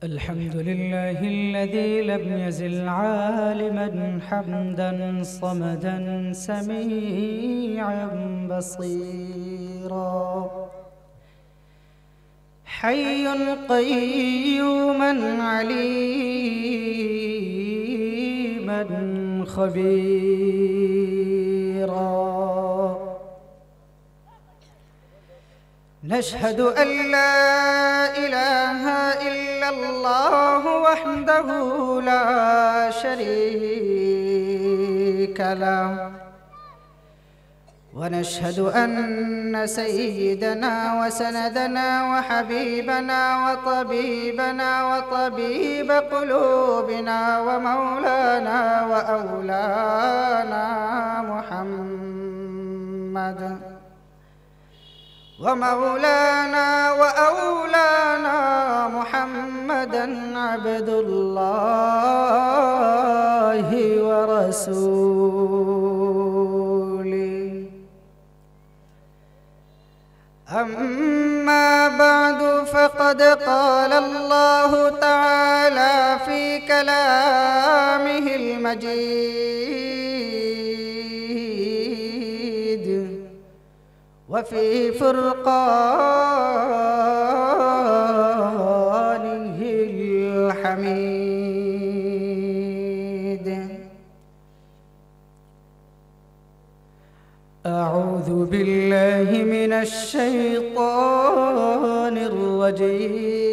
الحمد لله الذي لم يزل عالما حمدا صمدا سميعا بصيرا حي قيوما عليما خبيرا نشهد أن لا إله إلا الله وحده لا شريك له ونشهد أن سيدنا وسندنا وحبيبنا وطبيبنا وطبيب قلوبنا ومولانا وأولانا محمدا عبد الله ورسوله. أما بعد فقد قال الله تعالى في كلامه المجيد وفي فرقانه الحميد. أعوذ بالله من الشيطان الرجيم.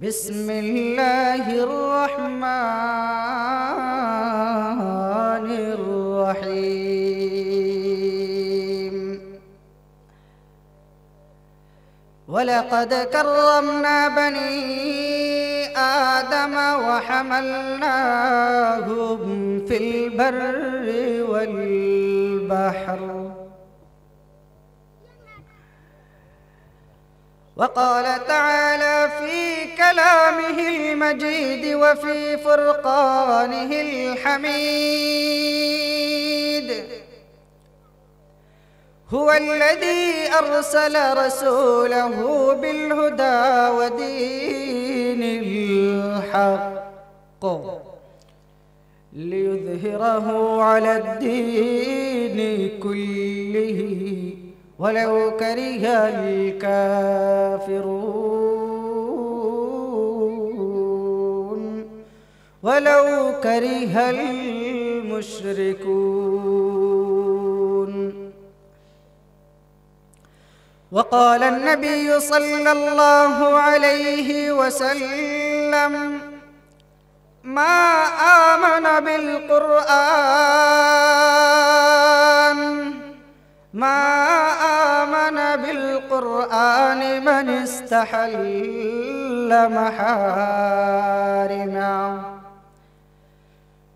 بسم الله الرحمن الرحيم. ولقد كرمنا بني آدم وحملناهم في البر والبحر وقال تعالى في كلامه المجيد وفي فرقانه الحميد: هو الذي أرسل رسوله بالهدى ودين الحق ليظهره على الدين كله ولو كره الكافرون ولو كره المشركون. وقال النبي صلى الله عليه وسلم: ما آمن بالقرآن من استحل محارمه.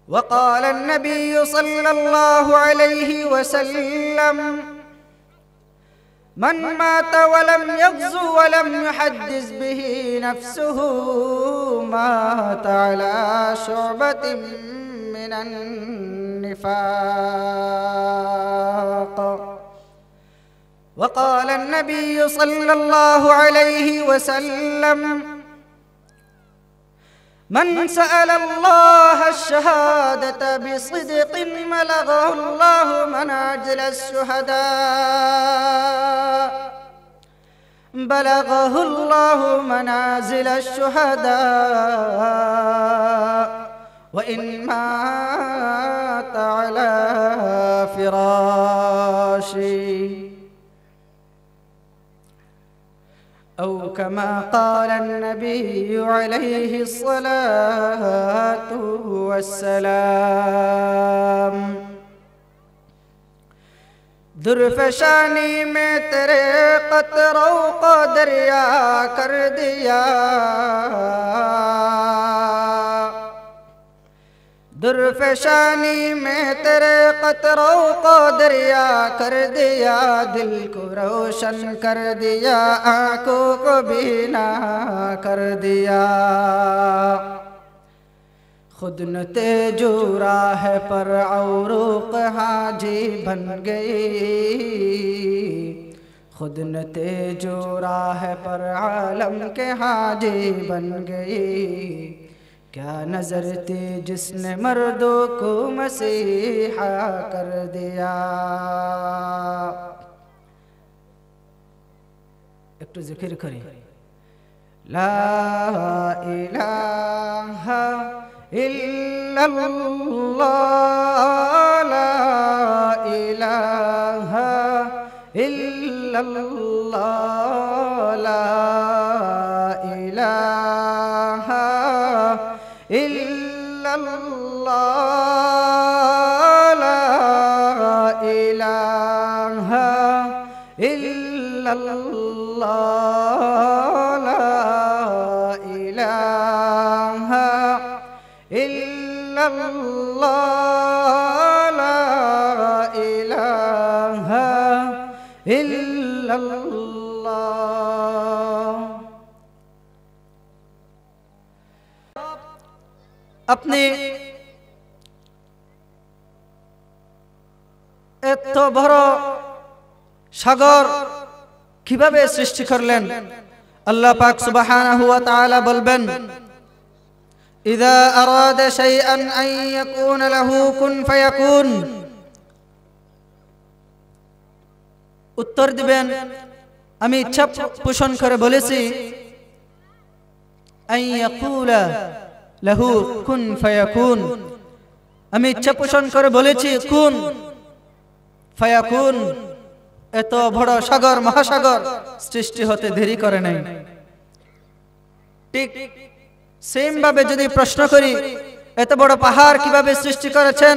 وقال النبي صلى الله عليه وسلم: من مات ولم يغزو ولم يحدث به نفسه مات على شعبة من النفاق. وقال النبي صلى الله عليه وسلم: من سأل الله الشهادة بصدق بلغه الله منازل الشهداء وإن مات على فراشه، أو كما قال النبي عليه الصلاة والسلام: درفشانی میں تیرے قطروں کو دریا کر دیا، درفشانی میں تیرے قطروں کو دریا کر دیا، دل کو روشن کر دیا، آنکھوں کو بینا کر دیا۔ خود نتے جو راہ پر عروق حاجی بن گئی، खुद न तेजो राह पर आलम के हाजी बन गई। क्या नजर थी जिसने मर्दों को मसीहा कर दिया। एक तो जिक्र करें ला इलाहा इल्लल्लाह ला इलाहा इल्लल्लाह ला इलाहा इल्लल्लाह ला इलाहा इल्लल्लाह ला इलाहा इल्लल्लाह ला इलाहा इल्लल्लाह। अपने এত বড় সাগর কিভাবে সৃষ্টি করলেন? আল্লাহ পাক সুবহানাহু ওয়া তাআলা বলবেন ইযা আরাদা শাইআন আন ইয়াকুনা লাহু কুন ফায়াকুন। উত্তর দিবেন আমি ইচ্ছা পোষণ করে বলেছি আন ইয়াকুলা লাহু কুন ফায়াকুন। আমি ইচ্ছা পোষণ করে বলেছি কুন ফায়াকুন। এত বড় সাগর মহাসাগর সৃষ্টি হতে দেরি করে নাই। ঠিক সেম ভাবে যদি প্রশ্ন করি এত বড় পাহাড় কিভাবে সৃষ্টি করেছেন,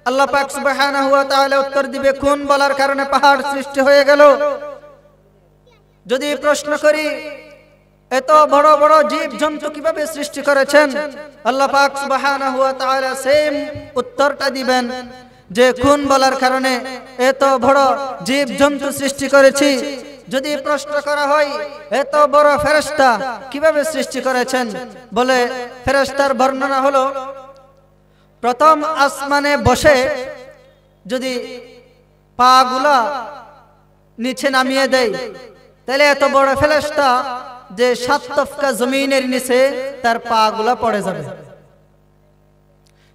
আল্লাহ পাক সুবহানাহু ওয়া তাআলা উত্তর দিবে কোন বলার কারণে পাহাড় সৃষ্টি হয়ে গেল। যদি প্রশ্ন করি এত বড় বড় জীব জন্তু কিভাবে সৃষ্টি করেছেন, আল্লাহ পাক সুবহানাহু ওয়া তাআলা সেম উত্তরটা দিবেন যে কোন বলার কারণে এত বড় জীব জন্তু সৃষ্টি করেছি। যদি প্রশ্ন করা হয় এত বড় ফেরেশতা কিভাবে সৃষ্টি করেছেন, বলে ফেরেশতার বর্ণনা হলো প্রথম আসমানে বসে যদি পাগুলা নিচে নামিয়ে দেয় তাহলে এত বড় ফেরেশতা যে 7 তফকা জমিনের নিচে তার পাগুলা পড়ে যাবে।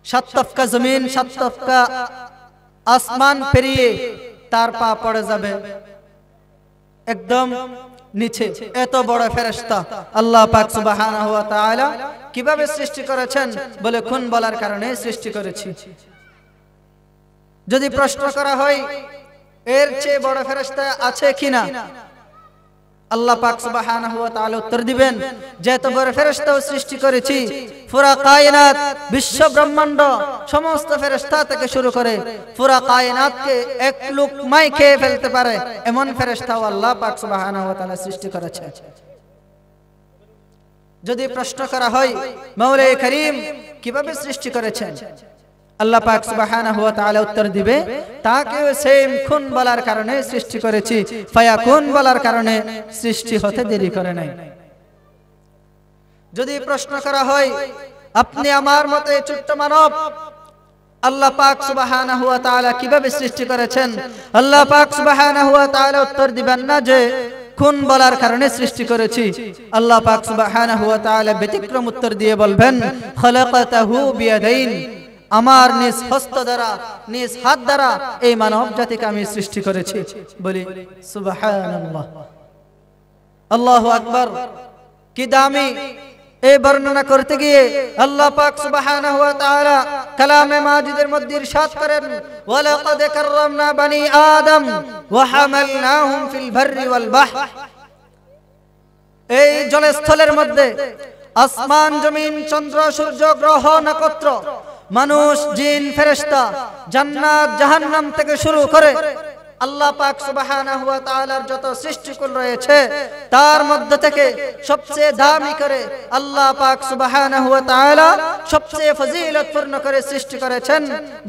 7 তফকা জমিন 7 তফকা আসমান পেরিয়ে তার পা পড়ে যাবে একদম নিচে। এত বড় ফেরেশতা আল্লাহ পাক সুবহানাহু ওয়া তাআলা কিভাবে সৃষ্টি করেছেন, বলে কোন বলার কারণে সৃষ্টি করেছি। যদি প্রশ্ন করা হয় এর চেয়ে বড় ফেরেশতা আছে কিনা, আল্লাহ পাক সুবহানাহু ওয়া তাআলা উত্তর দিবেন যে এত বড় ফেরেশতাও সৃষ্টি করেছি। পুরা কায়নাত বিশ্ব ব্রহ্মাণ্ড সমস্ত ফেরেশতা থেকে শুরু করে পুরা কায়নাতকে এক লুকমায় খেয়ে ফেলতে পারে এমন ফেরেশতাও আল্লাহ পাক সুবহানাহু ওয়া তাআলা সৃষ্টি করেছে। যদি প্রশ্ন করা হয় মাওলাই করিম কিভাবে সৃষ্টি করেছেন, আল্লাহ পাক সুবহানাহু ওয়া তাআলা উত্তর দিবে তাকে সেম খুন বলার কারণে সৃষ্টি করেছি, ফায়াকুন বলার কারণে সৃষ্টি হতে দেরি করে নাই। যদি প্রশ্ন করা হয় আপনি আমার মতে ছোট্ট মানব, আল্লাহ পাক সুবহানাহু ওয়া তাআলা কিভাবে সৃষ্টি করেছেন, আল্লাহ পাক সুবহানাহু ওয়া তাআলা উত্তর দিবেন না যে খুন বলার কারণে সৃষ্টি করেছি। আল্লাহ পাক সুবহানাহু ওয়া তাআলা ব্যতিক্রম উত্তর দিয়ে বলবেন খলাকাতাহু বিয়াদাইন, আমার নিজ হস্ত দ্বারা নিজ হাত দ্বারা এই মানব জাতিকে আমি সৃষ্টি করেছি। বলি সুবহানাল্লাহ, আল্লাহু আকবার। কি দামি এই বর্ণনা করতে গিয়ে আল্লাহ পাক সুবহানাহু ওয়া তাআলা কালামে মাজিদের মধ্যে ইরশাদ করেন ওয়ালাকাদ কাররামনা বানি আদম ওয়া হামালনাহুম ফিল বাররি ওয়াল বাহর। এই জলস্থলের মধ্যে আসমান জমিন চন্দ্র সূর্য গ্রহ নক্ষত্র মানুষ জিন ফেরেশতা জান্নাত জাহান্নাম থেকে শুরু করে আল্লাহ পাক সুবহানাহু ওয়া তাআলার যত সৃষ্টিকুল রয়েছে তার মধ্য থেকে সবচেয়ে দামি করে আল্লাহ পাক সুবহানাহু ওয়া তাআলা সবচেয়ে ফজিলতপূর্ণ করে সৃষ্টি করেছেন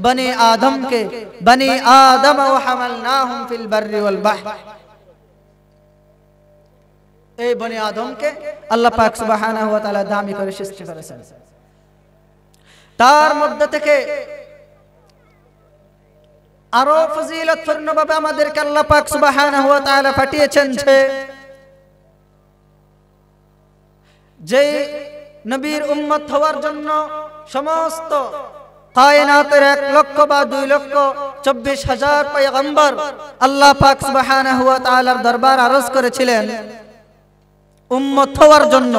বনি আদমকে। বনি আদম ওয়া হামালনাহুম ফিল বাররি ওয়াল বাহর। এই বনি আদমকে আল্লাহ পাক সুবহানাহু ওয়া তাআলা দামি করে সৃষ্টি করেছেন। তার মধ্য থেকে আরো ফজিলতপূর্ণভাবে আমাদেরকে আল্লাহ পাক সুবহানাহু ওয়া তাআলা পাঠিয়েছেন যে নবীর উম্মত হওয়ার জন্য সমস্ত কায়নাতের 1 লক্ষ বা 2 লক্ষ 24,000 পয়গম্বর আল্লাহ পাক সুবহানাহু ওয়া তাআলার দরবার আরজ করেছিলেন উম্মত হওয়ার জন্য।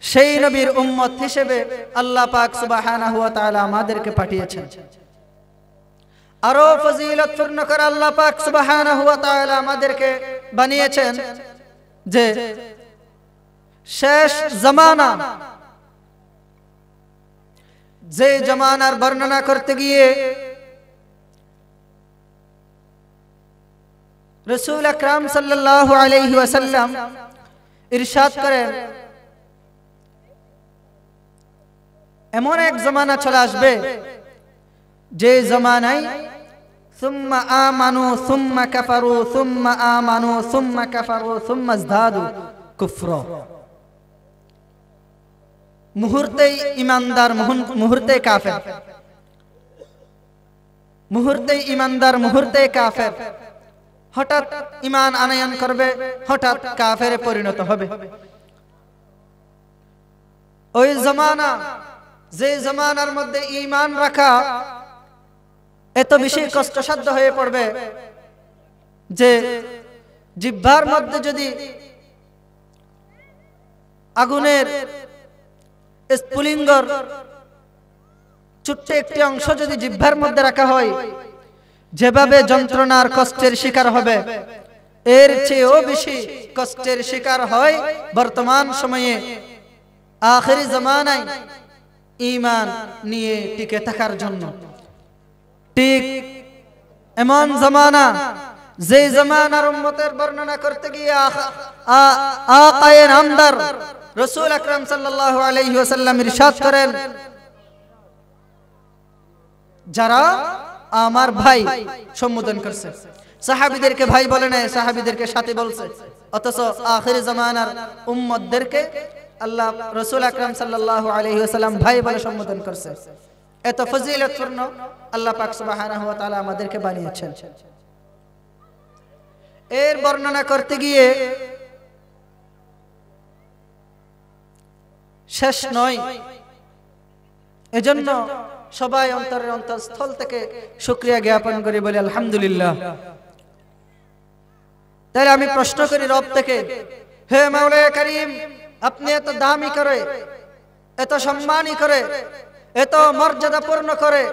সেই নবীর উম্মত হিসেবে আল্লাহ পাক সুবহানাহু ওয়া তাআলা আমাদেরকে পাঠিয়েছেন। আরো ফজিলতপূর্ণ করে আল্লাহ পাক সুবহানাহু ওয়া তাআলা আমাদেরকে বানিয়েছেন যে শেষ জামানা, যে জামানার বর্ণনা করতে গিয়ে রাসূল আকরাম সাল্লাল্লাহু আলাইহি ওয়াসাল্লাম ইরশাদ করেন এমন এক জামানা চলে আসবে যে জামানায় সুম্মা আমানু সুম্মা কাফারু সুম্মা আমানু সুম্মা কাফারু সুম্মা ইজদাদু কুফরা। মুহূর্তেই ইমানদার, মুহূর্তে কাফের, মুহূর্তে ইমানদার, মুহূর্তে কাফের, হঠাৎ ঈমান আনয়ন করবে, হঠাৎ কাফেরে পরিণত হবে। ওই জামানা, যে জামানার মধ্যে ঈমান রাখা এত বেশি কষ্টসাধ্য হয়ে পড়বে যে জিহ্বার মধ্যে যদি আগুনের স্ফুলিঙ্গর ছোট্ট একটি অংশ যদি জিহ্বার মধ্যে রাখা হয়, যেভাবে যন্ত্রণার কষ্টের শিকার হবে, এর চেয়েও বেশি কষ্টের শিকার হয় বর্তমান সময়ে আখিরি জামানায় ঈমান নিয়ে টিকে থাকার জন্য। ঠিক এমন জামানা, যে জামানার উম্মতের বর্ণনা করতে গিয়ে আকায়ে নামদার রাসূল আকরাম সাল্লাল্লাহু আলাইহি ওয়াসাল্লাম ইরশাদ করেন যারা আমার ভাই সম্বোধন করছে, সাহাবীদেরকে ভাই বলে নাই, সাহাবীদেরকে সাথী বলছে, অথচ আখিরি জামানার উম্মতদেরকে আল্লাহ রাসূল আকরাম সাল্লাল্লাহু আলাইহি ওয়াসাল্লাম ভাই বলে সম্বোধন করছে। এত ফজিলতপূর্ণ আল্লাহ পাক সুবহানাহু ওয়া তাআলা আমাদেরকে বানিয়েছেন। এর বর্ণনা করতে গিয়ে শেষ নয়, এজন্য সবাই অন্তরের অন্তঃস্থল থেকে শুকরিয়া জ্ঞাপন করি, বলি আলহামদুলিল্লাহ। তাহলে আমি প্রশ্ন করি রব থেকে, হে মাওলা কারীম, আপনি এত দামি করে, এত সম্মানী করে, এত মর্যাদাপূর্ণ করে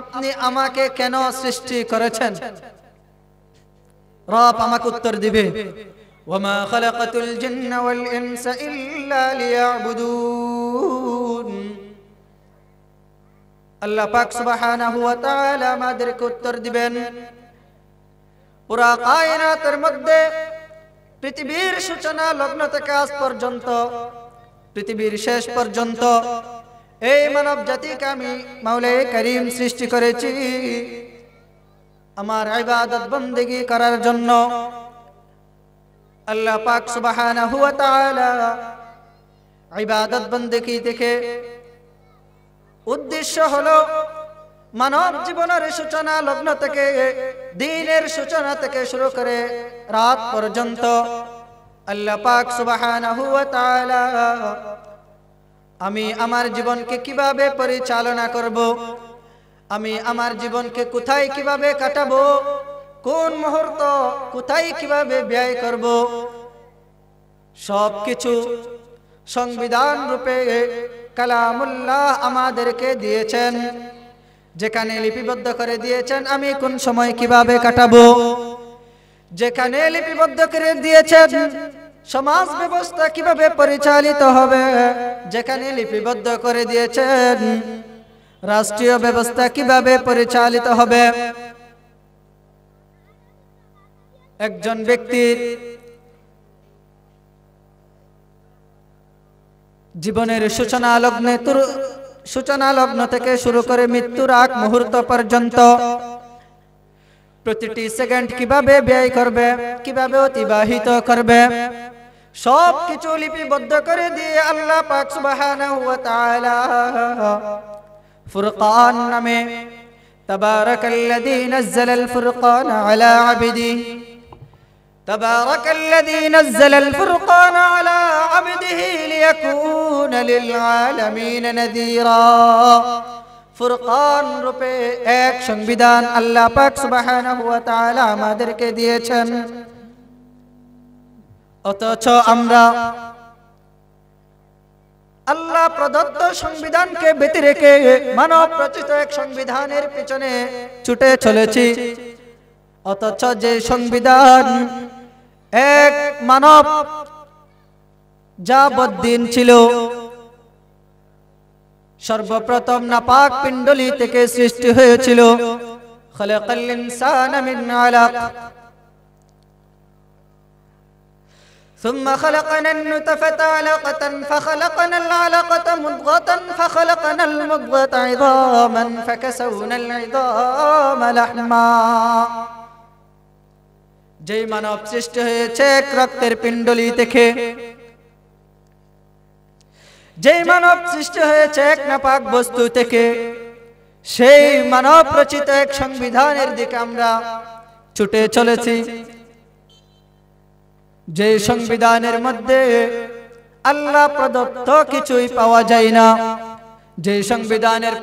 আপনি আমাকে কেন সৃষ্টি করেছেন? রব আমাকে উত্তর দিবে, ওয়ামা খালাকাতুল জিন্না ওয়াল ইনসা ইল্লা লিয়াবুদুন। আল্লাহ পাক সুবহানাহু ওয়া তাআলা আমাদেরকে উত্তর দিবেন, পুরা কায়নাতের মধ্যে পৃথিবীর সূচনা লগ্ন থেকে আজ পর্যন্ত, পৃথিবীর শেষ পর্যন্ত এই মানব জাতিকে আমি মাওলা কারীম সৃষ্টি করেছি আমার ইবাদত বন্দেগী করার জন্য। আল্লাহ পাক সুবহানাহু ওয়া তাআলা ইবাদত বন্দেগী থেকে উদ্দেশ্য হলো মানব জীবনের সূচনা লগ্ন থেকে, দিনের সূচনা থেকে শুরু করে রাত পর্যন্ত আল্লাহ পাক সুবহানাহু ওয়া তাআলা আমি আমার জীবনকে কিভাবে পরিচালনা করব, আমি আমার জীবনকে কোথায় কিভাবে কাটাবো, কোন মুহূর্ত কোথায় কিভাবে ব্যয় করব, সবকিছু সংবিধান রূপে কালামুল্লাহ আমাদেরকে দিয়েছেন, যেখানে লিপিবদ্ধ করে দিয়েছেন আমি কোন সময় কিভাবে কাটাবো, যেখানে লিপিবদ্ধ করে দিয়েছেন সমাজ ব্যবস্থা কিভাবে পরিচালিত হবে, যেখানে লিপিবদ্ধ করে দিয়েছেন রাষ্ট্রীয় ব্যবস্থা কিভাবে পরিচালিত হবে। একজন ব্যক্তির জীবনের সূচনা লগ্ন থেকে শুরু করে মৃত্যুর আগ মুহূর্ত পর্যন্ত প্রতিটি সেকেন্ড কিভাবে ব্যয় করবে, কিভাবে অতিবাহিত করবে, সবকিছু লিপিবদ্ধ করে দিয়ে আল্লাহ পাক সুবহানাহু ওয়া তাআলা ফুরকান নামে তাবারাকাল্লাযী নাযালাল ফুরকানা আলা আবদিহি তাবারাকাল্লাযী নাযালাল ফুরকানা আলা আবদিহি লিয়াকুনা লিল আলামিন নাযীরা। ফুরকান রূপে এক সংবিধান আল্লাহ পাক সুবহানাহু ওয়া তাআলা আমাদেরকে দিয়েছেন, অথচ আমরা আল্লাহ প্রদত্ত সংবিধানকে ব্যতি রেখে মানব রচিত এক সংবিধানের পিছনে ছুটে চলেছি। অথচ যে সংবিধান এক মানব যাবদ্দিন ছিল, সর্বপ্রথম নাপাক পিণ্ডলি থেকে সৃষ্টি হয়েছিল। খালাকাল ইনসানা মিন আলাক ثم خلقنا النطفة علقة فخلقنا العلقة مضغة فخلقنا المضغة عظاما فكسونا العظام لحما। যেই মানব সৃষ্টি হয়েছে এক রক্তের পিণ্ডলি থেকে, যেই মানব সৃষ্টি হয়েছে এক নাপাক বস্তু থেকে, সেই মানব রচিত এক সংবিধানের দিকে আমরা ছুটে চলেছি। যে সংবিধানের মধ্যে আল্লাহ প্রদত্ত কিছুই পাওয়া যায় না, যে সংবিধানের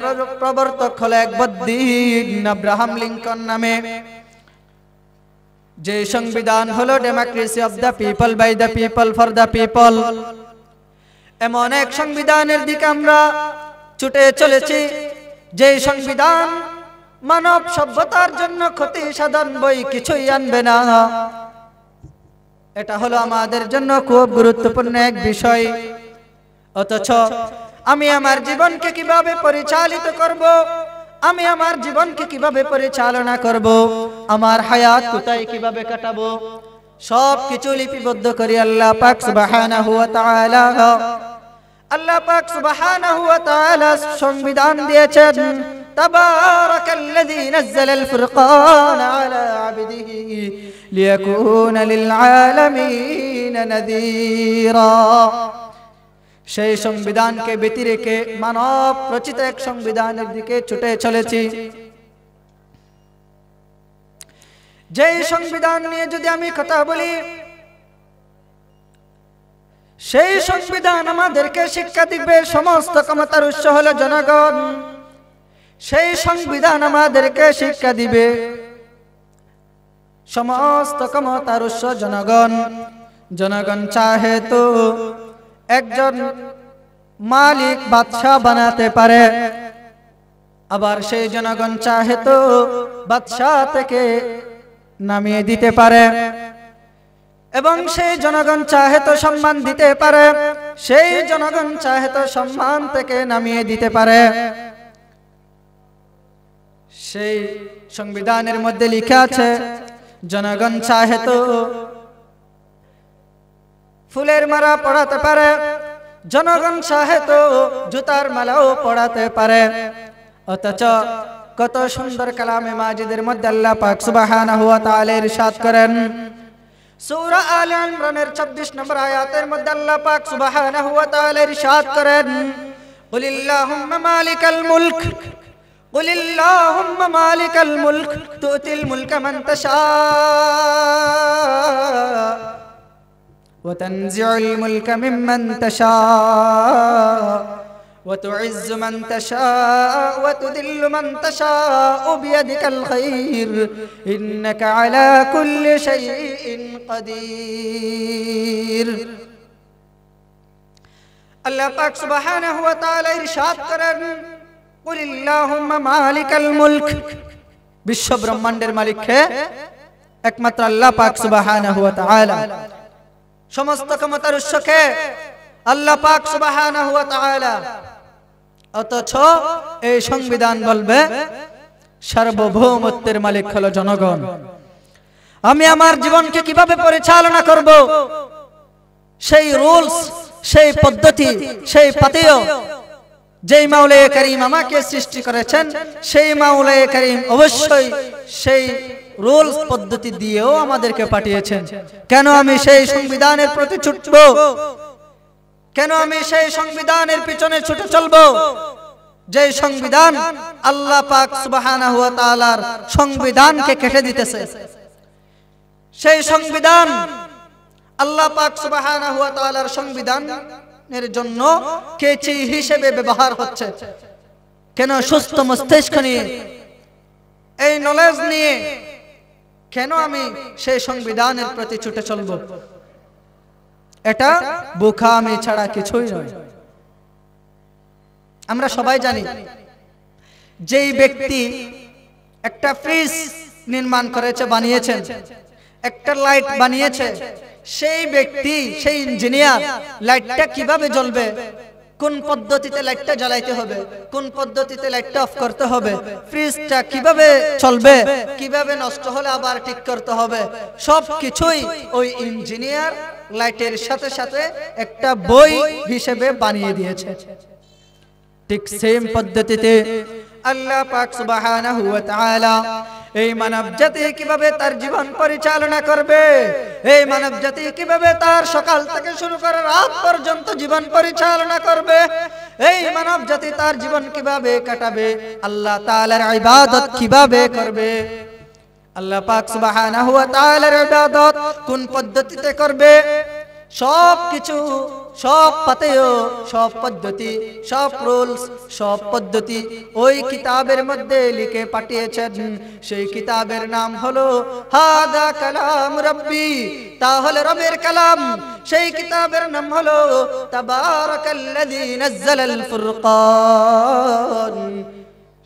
প্রবর্তক হলো এক বদ্দিন আব্রাহাম লিঙ্কন নামে, যে সংবিধান হলো democracy of the people, by the people, for the people. এমন এক সংবিধানের দিকে আমরা ছুটে চলেছি, যে সংবিধান মানব সভ্যতার জন্য ক্ষতি সাধন বই কিছুই আনবে না। এটা হলো আমাদের জন্য খুব গুরুত্বপূর্ণ এক বিষয়। অথচ আমি আমার জীবনকে কিভাবে পরিচালিত করব, আমি আমার জীবনকে কিভাবে পরিচালনা করব, আমার হায়াত কোথায় কিভাবে কাটাবো, সব কিছু লিপিবদ্ধ করি আল্লাহ পাক সুবহানাহু ওয়া তাআলা। আল্লাহ পাক সুবহানাহু ওয়া তাআলা সংবিধান দিয়েছেন, তাবারাকাল্লাযী নাযালাল ফুরকানা আলা আবদিহি লিয়াকুনা লিল আলামিন নাযীরা। সেই সংবিধানকে ব্যতি রেখে মানব রচিত এক সংবিধানের দিকে ছুটে চলেছি। যেই সংবিধান নিয়ে যদি আমি কথা বলি, সেই সংবিধান আমাদেরকে শিক্ষা দিবে সমস্ত ক্ষমতার উৎস হলো জনগণ। সেই সংবিধান আমাদেরকে শিক্ষা দিবে সমস্ত ক্ষমতার উৎস জনগণ। জনগণ চাহে তো একজন মালিক বাদশাহ বানাতে পারে, আবার সেই জনগণ চাহে তো বাদশাহ থেকে নামিয়ে দিতে পারে, এবং সেই জনগণ চাহে তো সম্মান দিতে পারে, সেই জনগণ চাহে তো সম্মান থেকে নামিয়ে দিতে পারে। সেই সংবিধানের মধ্যে লেখা আছে, জনগণ চাহে তো ফুলের মালা পড়াতে পারে, জনগণ চাহে তো জুতার মালাও পড়াতে পারে। অথচ কত সুন্দর কালামে মাজিদের মধ্যে আল্লাহ পাক সুবহানাহু ওয়া তাআলা ইরশাদ করেন, সূরা আলে ইমরানের 26 নম্বর আয়াতের মধ্যে আল্লাহ পাক সুবহানাহু ওয়া তাআলা ইরশাদ করেন, কুলিল্লাহুম্মা মালিকাল মুলক কুলিল্লাহুম্মা মালিকাল মুলক তুতিল মুলকা মান তাশা ওয়া তানজিউল মুলকা মিম্মান তাশা ওয়া তুইজ্জু মান তাশা ওয়া তুযিল্লু মান তাশা বিয়াদিকাল খায়র ইন্নাকা আলা কুল্লি শাইইন কাদির। আল্লাহ পাক সুবহানাহু ওয়া তাআলা ইরশাদ করেন, কুলিল্লাহুম্মা মালিকাল মুলক, বিশ্ব ব্রহ্মাণ্ডের মালিক কে? একমাত্র আল্লাহ পাক সুবহানাহু ওয়া তাআলা। সমস্ত ক্ষমতার উৎস কে? আল্লাহ পাক সুবহানাহু ওয়া তাআলা। অথচ এই সংবিধান বলবে সার্বভৌমত্বের মালিক হলো জনগণ। আমি আমার জীবনকে কিভাবে পরিচালনা করব, সেই রুলস, সেই পদ্ধতি, সেই পাথেয় যেই মাওলায়ে কারীম আমাকে সৃষ্টি করেছেন, সেই মাওলায়ে কারীম অবশ্যই সেই রুলস পদ্ধতি দিয়েও আমাদেরকে পাঠিয়েছেন। কেন আমি সেই সংবিধানের প্রতি ছুটব? কেন আমি সেই সংবিধানের পিছনে ছুটে চলব? যে সংবিধান আল্লাহ পাক সুবহানাহু ওয়া তাআলার সংবিধানকে কেটে দিতেছে, সেই সংবিধান আল্লাহ পাক সুবহানাহু ওয়া তাআলার সংবিধানের জন্য কেচি হিসেবে ব্যবহার হচ্ছে। কেন? সুস্থ মস্তিষ্ক নিয়ে, এই নলেজ নিয়ে কেন আমি সেই সংবিধানের প্রতি ছুটে চলব? এটা বোকামি ছাড়া কিছুই নয়। আমরা সবাই জানি, যেই ব্যক্তি একটা ফ্রিজ নির্মাণ করেছে, বানিয়েছেন, একটা লাইট বানিয়েছে, সেই ব্যক্তি, সেই ইঞ্জিনিয়ার লাইটটা কিভাবে জ্বলবে, কোন পদ্ধতিতে লাইটটা জ্বালাইতে হবে, কোন পদ্ধতিতে লাইটটা অফ করতে হবে, ফ্রিজটা কিভাবে চলবে, কিভাবে নষ্ট হলে আবার ঠিক করতে হবে, সব কিছুই ওই ইঞ্জিনিয়ার লাইটের সাথে সাথে একটা বই হিসেবে বানিয়ে দিয়েছে। ঠিক সেম পদ্ধতিতে আল্লাহ পাক সুবহানাহু ওয়া তাআলা এই মানব জাতি কিভাবে তার জীবন পরিচালনা করবে, এই মানব জাতি কিভাবে তার সকাল থেকে শুরু করে রাত পর্যন্ত জীবন পরিচালনা করবে, এই মানব জাতি তার জীবন কিভাবে কাটাবে, আল্লাহ তাআলার ইবাদত কিভাবে করবে, আল্লাহ পাক সুবহানাহু ওয়া তাআলার ইবাদত কোন পদ্ধতিতে করবে, সব কিছু, সব পাতেও, সব পদ্ধতি, সব রুলস, সব পদ্ধতি ওই কিতাবের মধ্যে লিখে পাঠিয়েছেন। সেই কিতাবের নাম হলো হাদা কালাম রব্বি, তাহলে রবের কালাম। সেই কিতাবের নাম হলো তাবারাকাল্লাযী নাযালাল ফুরকান,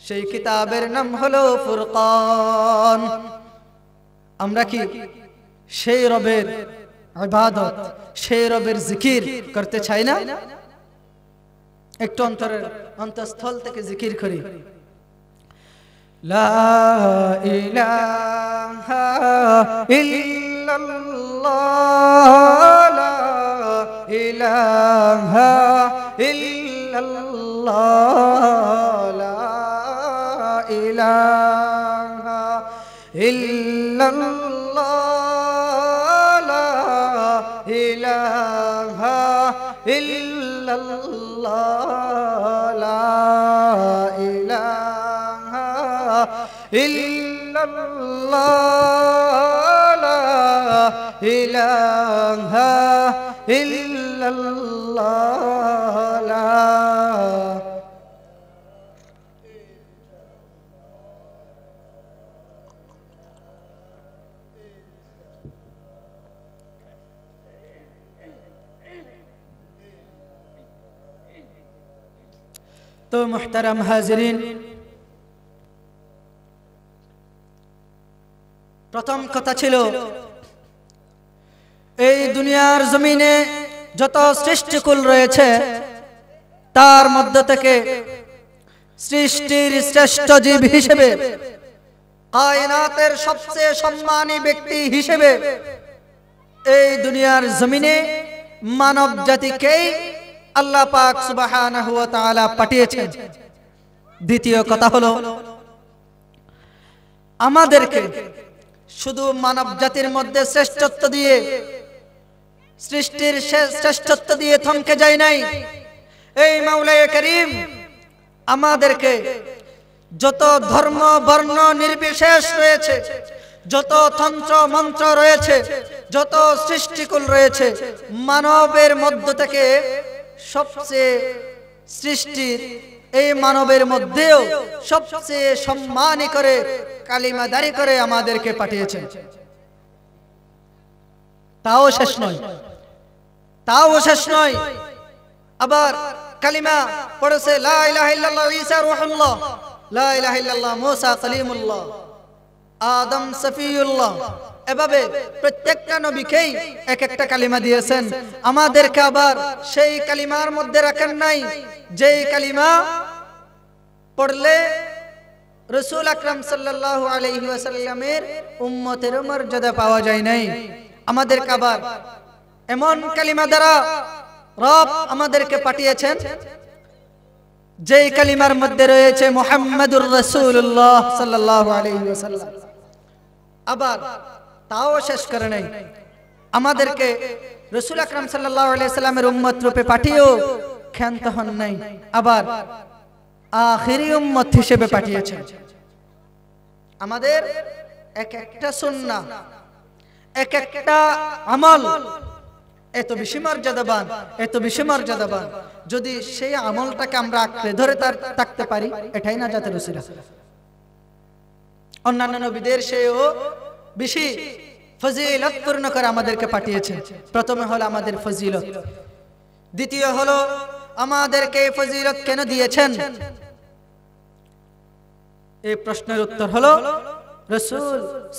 সেই কিতাবের নাম হলো ফুরকান। আমরা কি সেই রবের ইবাদত, সেই রবের জিকির করতে চাই না? একটু অন্তঃস্থল থেকে জিকির করি, লা ইলাহা ইল্লাল্লাহ, লা ইলাহা ইল্লাল্লাহ, লা ইলাহা ইল্লাল্লাহ, ইলাহা ইল্লাল্লাহ, লা ইলাহা ইল্লাল্লাহ, লা ইলাহা ইল্লাল্লাহ, লা তো মুহতারাম হাজিরিন, প্রথম কথা ছিল এই দুনিয়ার জমিনে যত সৃষ্টিকুল রয়েছে তার মধ্য থেকে সৃষ্টির শ্রেষ্ঠ জীব হিসেবে, কায়নাতের সবচেয়ে সম্মানী ব্যক্তি হিসেবে এই দুনিয়ার জমিনে মানব জাতিকেই আল্লাহ পাক সুবহানাহু ওয়া তাআলা পাঠিয়েছেন। দ্বিতীয় কথা হলো, আমাদেরকে শুধু মানব জাতির মধ্যে শ্রেষ্ঠত্ব দিয়ে, সৃষ্টির শ্রেষ্ঠত্ব দিয়ে থমকে যায় নাই। এই মাওলায়ে কারীম আমাদেরকে যত ধর্ম বর্ণ নির্বিশেষ রয়েছে, যত তন্ত্র মন্ত্র রয়েছে, যত সৃষ্টিকুল রয়েছে, মানবের মধ্য থেকে সবচেয়ে সৃষ্টির এই মানবের মধ্যেও সবচেয়ে সম্মানী করে, কালিমাদারি করে আমাদেরকে পাঠিয়েছেন। তাও শেষ নয়, তাও শেষ নয়, আবার কালিমা পড়েছে লা ইলাহা ইল্লাল্লাহ ঈসা রূহুল্লাহ, লা ইলাহা ইল্লাল্লাহ মুসা কালিমুল্লাহ, আদম সফিউল্লাহ। এভাবে প্রত্যেকটা নবীকেই এক একটা কালিমা দিয়েছেন। আমাদেরকে আবার সেই কালিমার মধ্যে রাখেন নাই যেই কালিমা পড়লে রাসূল আকরাম সাল্লাল্লাহু আলাইহি ওয়াসাল্লামের উম্মতের মর্যাদা পাওয়া যায় নাই। আমাদেরকে আবার এমন কালিমা দ্বারা রব আমাদেরকে পাঠিয়েছেন যেই কালিমার মধ্যে রয়েছে মুহাম্মাদুর রাসূলুল্লাহ সাল্লাল্লাহু আলাইহি ওয়াসাল্লাম। আবার তাও শেষ করে নাই, আমাদেরকে রাসূল আকরাম সাল্লাল্লাহু আলাইহি ওয়াসাল্লামের উম্মত রূপে পাঠিয়েও ক্ষান্ত হন নাই। আবার আখিরি উম্মত হিসেবে পাঠিয়েছেন। আমাদের এক একটা সুন্নাহ, এক একটা আমল এত বেশি মর্যাদাবান, এত বেশি মর্যাদাবান, যদি সেই আমলটাকে আমরা আঁকড়ে ধরে থাকতে পারি, এটাই নাজাতের উসিলা। অন্যান্য নবীদের সেও বেশি ফজিলত পূর্ণ করে আমাদেরকে পাঠিয়েছেন। প্রথমে হলো আমাদের ফজিলত, দ্বিতীয় হলো আমাদেরকে ফজিলত কেন দিয়েছেন? এই প্রশ্নের উত্তর হলো রাসূল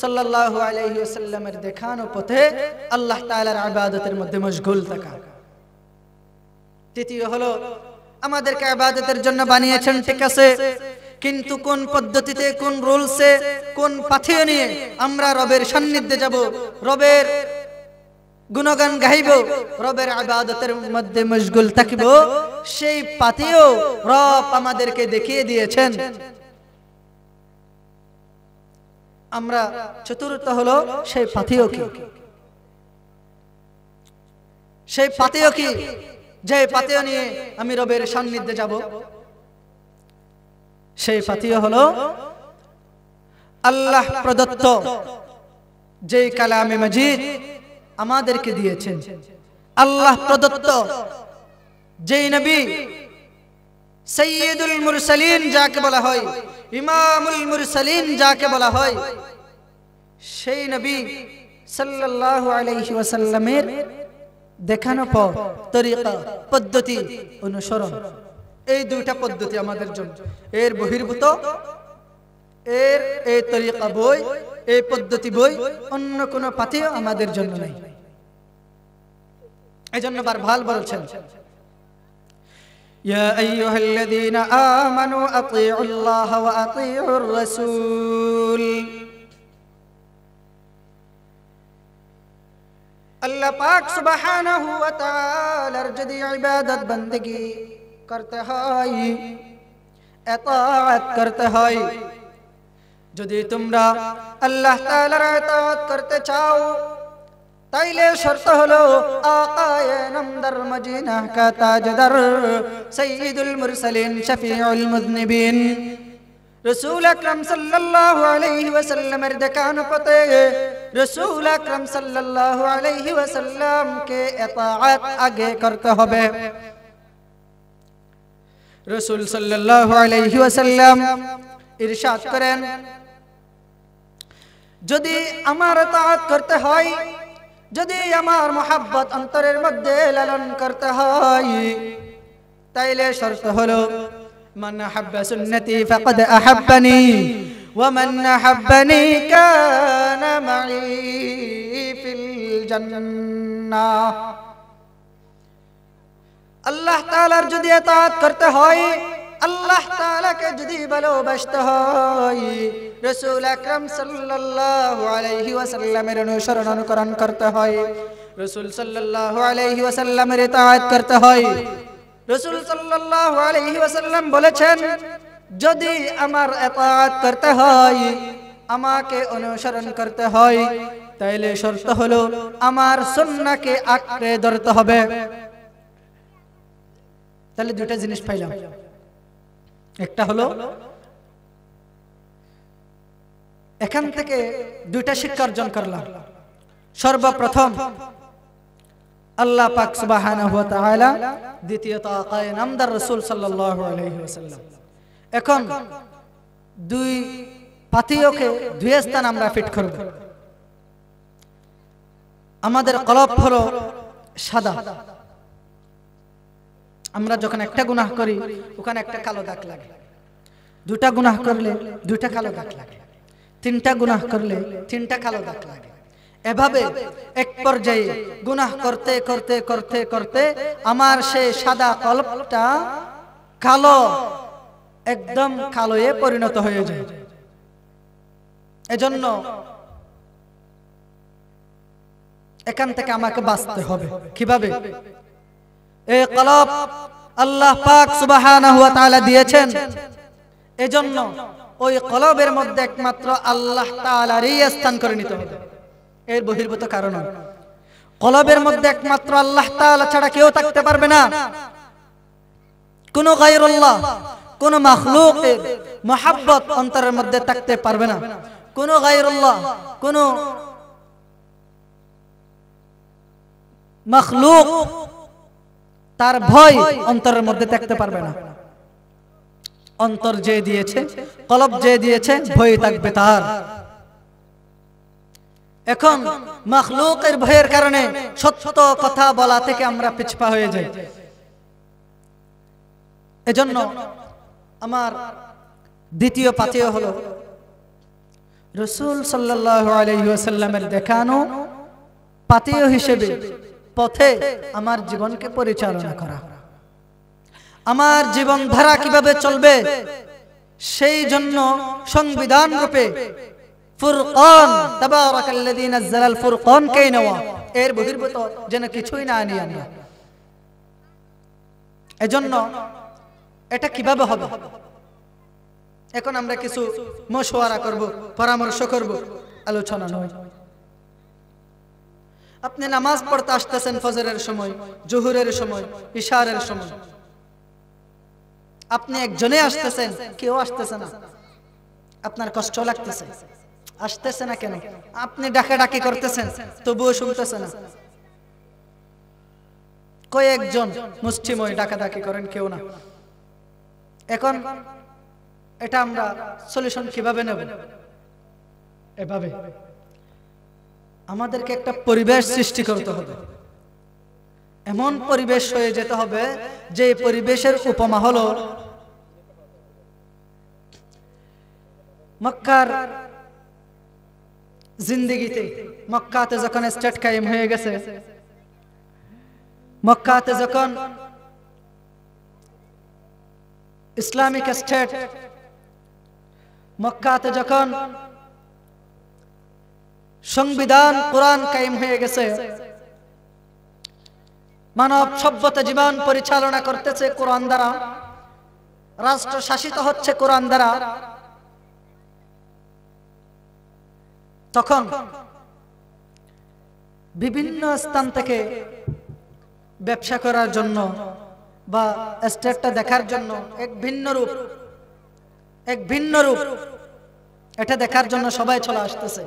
সাল্লাল্লাহু আলাইহি ওয়াসাল্লামের দেখানো পথে আল্লাহ তাআলার ইবাদতের মধ্যে মশগুল থাকা। তৃতীয় হলো আমাদেরকে ইবাদতের জন্য বানিয়েছেন, ঠিক আছে, কিন্তু কোন পদ্ধতিতে, কোন রুলসে, কোন পথে নিয়ে আমরা রবের সান্নিধ্যে যাব, রবের গুণগান গাইব, রবের ইবাদতের মধ্যে মশগুল থাকিব, সেই পথেও রব আমাদেরকে দেখিয়ে দিয়েছেন। আমরা চতুর্থ হলো সেই পথেও কি, সেই পথেও কি যে পথেও নিয়ে আমি রবের সান্নিধ্যে যাব, সেই পথেও হলো আল্লাহ প্রদত্ত যে কালামে মাজিদ আমাদেরকে দিয়েছেন, আল্লাহ প্রদত্ত যেই নবী সাইয়্যিদুল মুরসালিন যাকে বলা হয়, ইমামুল মুরসালিন যাকে বলা হয়, সেই নবী সাল্লাল্লাহু আলাইহি ওয়াসাল্লামের দেখানো পথ, তরিকা, পদ্ধতি অনুসরণ, এই দুইটা পদ্ধতি আমাদের জন্য। এর বহির্ভূত, এই তরিকা বই, এই পদ্ধতি বই অন্য কোন পথেও আমাদের জন্য নাই। এজন্য বারবার বলছেন, ইয়া আইয়ুহাল্লাযীনা আমানু আতিউল্লাহ ওয়া আতিউর রাসূল। আল্লাহ পাক সুবহানাহু ওয়া তাআলার যদি ইবাদত বندگی করতে হয়, ইতাআত করতে হয়, যদি তোমরা আল্লাহ তাআলার ইতাআত করতে চাও, তাইলে শর্ত হলো আকায়ে নামদার মদিনাহ কা তাজদার সাইয়্যিদুল মুরসালিন শফিউল মুযনিবিন রাসূল আকরাম সাল্লাল্লাহু আলাইহি ওয়াসাল্লামের দেখানো পথে রাসূল আকরাম সাল্লাল্লাহু আলাইহি ওয়াসাল্লাম কে ইতাআত আগে করতে হবে। রাসূল সাল্লাল্লাহু আলাইহি ওয়াসাল্লাম ইরশাদ করেন, যদি আমার ইতাআত করতে হয়, যদি আমার মোহাব্বত অন্তরের মধ্যে লালন করতে হয়, তাইলে শর্ত হলো মান আহাব্বা সুন্নতি ফাকাদ আহাব্বানি ওয়া মান আহাব্বানি কানা মাই ফিল জান্নাহ। আল্লাহ তাআলার যদি ইতাআত করতে হয়, আল্লাহ তাআলাকে যদি ভালোবাসতে হয়, রাসূল আকরাম সাল্লাল্লাহু আলাইহি ওয়াসাল্লামের অনুসরণ অনুকরণ করতে হয়, রাসূল সাল্লাল্লাহু আলাইহি ওয়াসাল্লামের ইতাআত করতে হয়। রাসূল সাল্লাল্লাহু আলাইহি ওয়াসাল্লাম বলেছেন, যদি আমার ইতাআত করতে হয়, আমাকে অনুসরণ করতে হয়, তাইলে শর্ত হলো আমার সুন্নাহকে আঁকড়ে ধরতে হবে। তাহলে দুটো জিনিস পাইলাম, একটা হলো এখান থেকে দুইটা শিক্ষা অর্জন করলাম। সর্বপ্রথম আল্লাহ পাক সুবহানাহু ওয়া তাআলা, দ্বিতীয়ত আকায়ে নামদার রাসূল সাল্লাল্লাহু আলাইহি ওয়াসাল্লাম। এখন দুই পাথিয়কে দুই স্থান আমরা ফিট করব। আমাদের কলব হলো সাদা, আমরা যখন একটা গুনাহ করি ওখানে একটা কালো দাগ লাগে, দুটা গুনাহ করলে দুইটা কালো দাগ লাগে, তিনটা গুনাহ করলে তিনটা কালো দাগ লাগে। এভাবে এক পর্যায়ে গুনাহ করতে করতে করতে করতে আমার সেই সাদা কলবটা কালো, একদম কালোয়ে পরিণত হয়ে যায়। এজন্য এখান থেকে আমাকে বাঁচতে হবে। কিভাবে? এই কলব আল্লাহ পাক সুবহানাহু ওয়া তাআলা দিয়েছেন, এজন্য ওই কলবের মধ্যে একমাত্র আল্লাহ তাআলারই স্থান করে নিতে হবে। এর বহির্ভূত কারণ, কলবের মধ্যে একমাত্র আল্লাহ তাআলা ছাড়া কেউ থাকতে পারবে না। কোন গায়রুল্লাহ, কোন মাখলুকের মহব্বত অন্তরের মধ্যে থাকতে পারবে না, কোন গায়রুল্লাহ, কোন মাখলুক তার ভয় অন্তরের মধ্যে থাকতে পারবে না। অন্তর যে দিয়েছে, কলব যে দিয়েছে, ভয় থাকবে তার। এখন মাখলুকের ভয়ের কারণে সত্য কথা বলা থেকে আমরা পিছপা হয়ে যাই। এজন্য আমার দ্বিতীয় পাথেয় হলো রাসূল সাল্লাল্লাহু আলাইহি ওয়াসাল্লামের দেখানো পাথেয় হিসেবে পথে আমার জীবনকে পরিচালনা করা। আমার জীবন ধারা কিভাবে চলবে সেই জন্য সংবিধান রূপে ফুরকান, তাবারাকাল্লাযী নাযালাল ফুরকান কে নেওয়া, এর বহির্ভূত যেন কিছুই না আনি আমরা। এজন্য এটা কিভাবে হবে, এখন আমরা কিছু মশওয়ারা করব, পরামর্শ করব, আলোচনা নয়। আপনি নামাজ পড়তে আসতেছেন ফজরের সময়, জোহরের সময়, ইশারের সময়, আপনি একজনে আসতেছেন, কেউ আসতেছে না, আপনার কষ্ট লাগতেছে, আসতেছে না কেন? আপনি ডাকাডাকি করতেছেন, তবুও শুনতেছে না। কয়েকজন মুষ্টিময় ডাকাডাকি করেন, কেউ না। এখন এটা আমরা সলিউশন কিভাবে নেব? এভাবে আমাদেরকে একটা পরিবেশ সৃষ্টি করতে হবে। এমন পরিবেশ হয়ে যেতে হবে যে পরিবেশের উপমা হলো মক্কার জিন্দেগিতে। মক্কাতে যখন স্টেট কায়েম হয়ে গেছে, মক্কাতে যখন ইসলামিক স্টেট, মক্কাতে যখন সংবিধান কোরআন কায়েম হয়ে গেছে, মানব সভ্যতা জীবন পরিচালনা করতেছে কোরআন দ্বারা, রাষ্ট্র শাসিত হচ্ছে কোরআন দ্বারা, তখন বিভিন্ন স্থান থেকে ব্যবসা করার জন্য বা স্টেটটা দেখার জন্য এক ভিন্ন রূপ এটা দেখার জন্য সবাই চলে আসতেছে।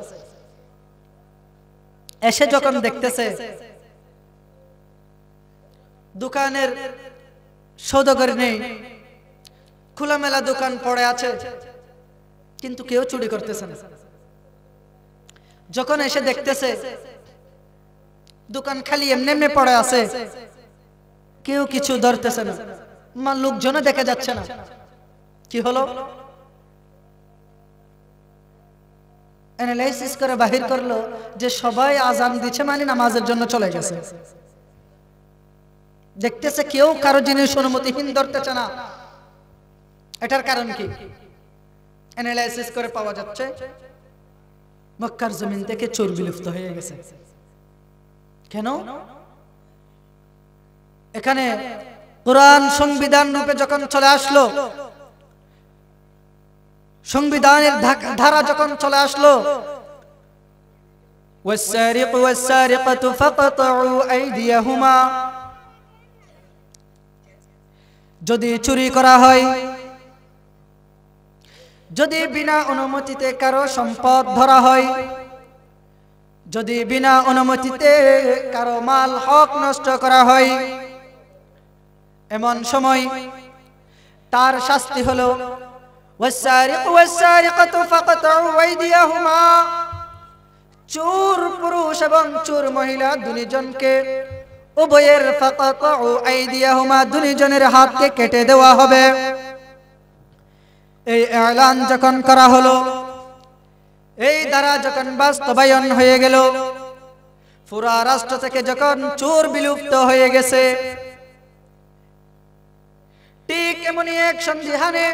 এসে যখন দেখতেছে দোকানের সওদাগর নেই, খোলামেলা দোকান পড়ে আছে, কিন্তু কেউ চুরি করতেছে না। যখন এসে দেখতেছে দোকান খালি এমনি এমনি পড়ে আছে, কেউ কিছু ধরতেছে না, লোকজনও দেখে যাচ্ছে না, কি হলো? অ্যানালাইসিস করে বাহির করলো যে সবাই আজান দিচ্ছে মানে নামাজের জন্য চলে গেছে। দেখতেছে কেউ কারো জিনিস অনুমতিহীন ধরতেছে না। এটার কারণ কি? অ্যানালাইসিস করে পাওয়া যাচ্ছে মক্কার জমিন থেকে চোর বিলুপ্ত হয়ে গেছে। কেন? এখানে কোরআন সংবিধান রূপে যখন চলে আসলো, সংবিধানের ধারা যখন চলে আসলো, ওয়াস-সারিকু ওয়াস-সারিকাতু ফাকতাউ আইদিয়াহুমা, যদি চুরি করা হয়, যদি বিনা অনুমতিতে কারো সম্পদ ধরা হয়, যদি বিনা অনুমতিতে কারো মাল হক নষ্ট করা হয়, এমন সময় তার শাস্তি হলো ওয়াস-সারিকু ওয়াস-সারিকাতু ফাকতাউ আইদিয়াহুমা, চোর পুরুষ এবং চোর মহিলা দুইজনকে উভয়ের ফাকতাউ আইদিয়াহুমা দুইজনের হাতকে কেটে দেওয়া হবে। এই এলান যখন করা হলো, এই দ্বারা যখন বাস্তবায়ন হয়ে গেল, পুরা রাষ্ট্র থেকে যখন চোর বিলুপ্ত হয়ে গেছে, ঠিক এমনই এক সন্ধিহানে,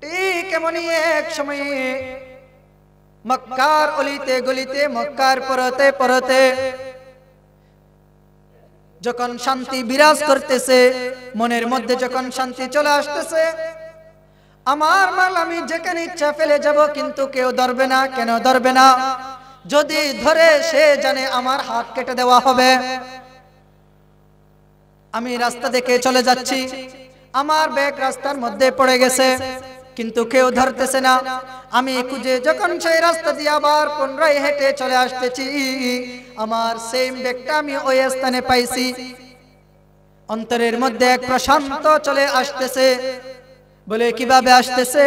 ঠিক এমনই এক সময়ে মক্কার অলিতে গলিতে, মক্কার পরতে পরতে যখন শান্তি বিরাজ করতেছে, মনের মধ্যে যখন শান্তি চলে আসতেছে, আমার মাল আমি যেখানে ইচ্ছা ফেলে যাব, কিন্তু কেউ ধরবে না। কেন ধরবে না? যদি ধরে সে জানে আমার হাত কেটে দেওয়া হবে। আমি রাস্তা দেখে চলে যাচ্ছি, আমার ব্যাগ রাস্তার মধ্যে পড়ে গেছে, কিন্তু কেউ ধরতেছে না। আমি খুঁজে যখন সেই রাস্তা দিয়ে আবার পুনরায় হেঁটে চলে আসতেছি, আমার সেম ব্যাগটা আমি ওই স্থানে পাইছি। অন্তরের মধ্যে এক প্রশান্ত চলে আসতেছে। বলে কিভাবে আসতেছে?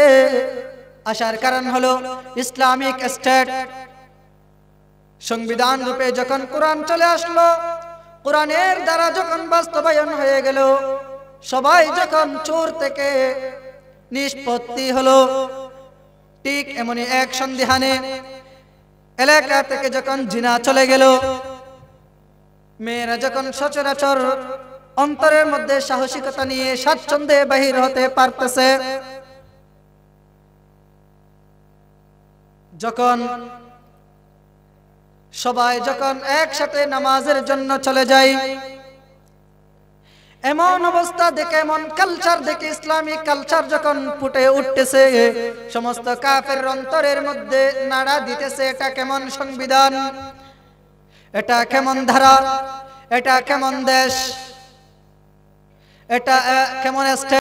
আসার কারণ হলো ইসলামিক স্টেট সংবিধান রূপে যখন কোরআন চলে আসলো, কোরআনের দ্বারা যখন বাস্তবায়ন হয়ে গেল, সবাই যখন চোর থেকে নিষ্পত্তি হলো, ঠিক এমনি এক সন্ধিহানে এলাকা থেকে যখন জিনা চলে গেল, মেয়েরা যখন সচরাচর অন্তরের মধ্যে সাহসিকতা নিয়ে স্বাচ্ছন্দ্যে বাহির হতে পারতেছে, যখন সবাই যখন একসাথে নামাজের জন্য চলে যায়, এমন অবস্থা দেখে, এমন কালচার দেখে, ইসলামিক কালচার যখন ফুটে উঠতেছে, সমস্ত কাফের অন্তরের মধ্যে নাড়া দিতেছে। এটা কেমন সংবিধান, এটা কেমন ধারা, এটা কেমন দেশ, এটা কেমন স্টেট।